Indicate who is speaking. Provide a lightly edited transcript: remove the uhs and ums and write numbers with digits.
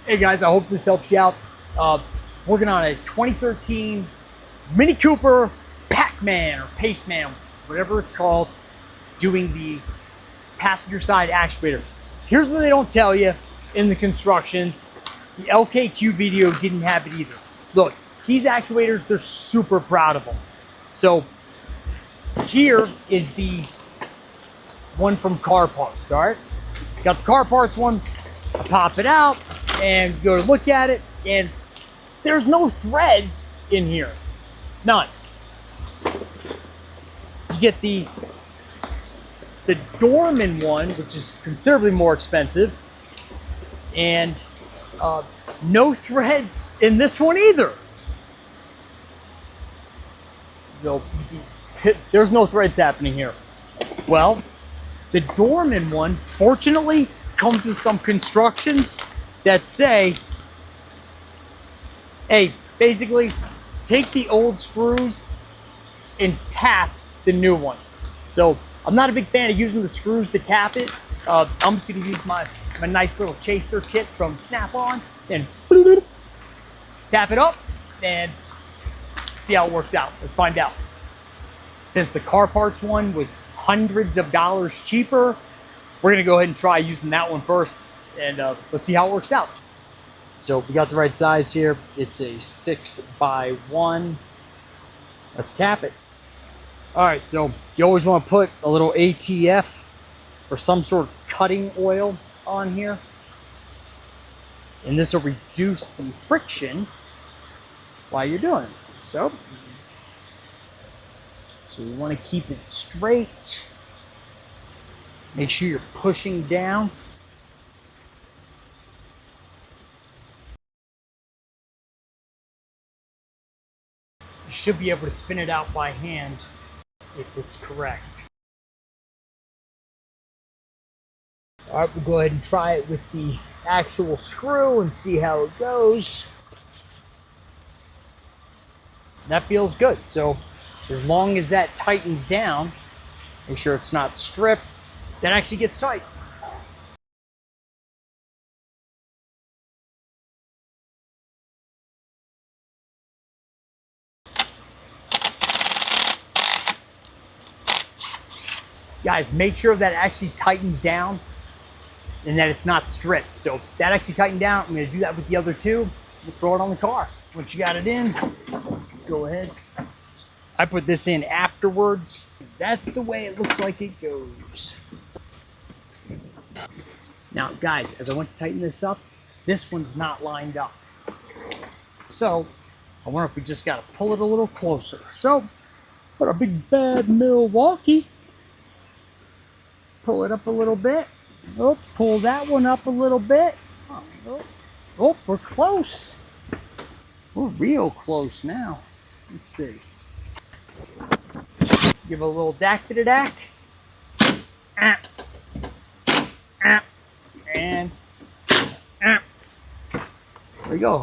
Speaker 1: Hey guys, I hope this helps you out. Working on a 2013 Mini Cooper Pac-Man or Paceman, whatever it's called, doing the passenger side actuator. Here's what they don't tell you in the constructions. The LKQ video didn't have it either. Look, these actuators, they're super proud of them. So here is the one from Car Parts, all right? Got the Car Parts one, I pop it out and go to look at it, and there's no threads in here, none. You get the Dorman one, which is considerably more expensive, and no threads in this one either. No, you see, there's no threads happening here. Well, the Dorman one, fortunately, comes with some constructions that say, hey, basically, take the old screws and tap the new one. So I'm not a big fan of using the screws to tap it. I'm just gonna use my nice little chaser kit from Snap-on and tap it up and see how it works out. Let's find out. Since the Car Parts one was hundreds of dollars cheaper, we're gonna go ahead and try using that one first, and let's see how it works out. So we got the right size here. It's a 6x1. Let's tap it. All right, so you always want to put a little ATF or some sort of cutting oil on here, and this will reduce the friction while you're doing it. So we want to keep it straight. Make sure you're pushing down. You should be able to spin it out by hand if it's correct. All right, we'll go ahead and try it with the actual screw and see how it goes. That feels good. So as long as that tightens down, make sure it's not stripped, that actually gets tight. Guys, make sure that actually tightens down and that it's not stripped. So if that actually tightened down, I'm gonna do that with the other two. We'll throw it on the car. Once you got it in, go ahead. I put this in afterwards. That's the way it looks like it goes. Now, guys, as I went to tighten this up, this one's not lined up. So I wonder if we just gotta pull it a little closer. So, put our big bad Milwaukee. Pull it up a little bit. Oh, pull that one up a little bit. Oh, we're close. We're real close now. Let's see. Give a little dack to the dack. And there we go.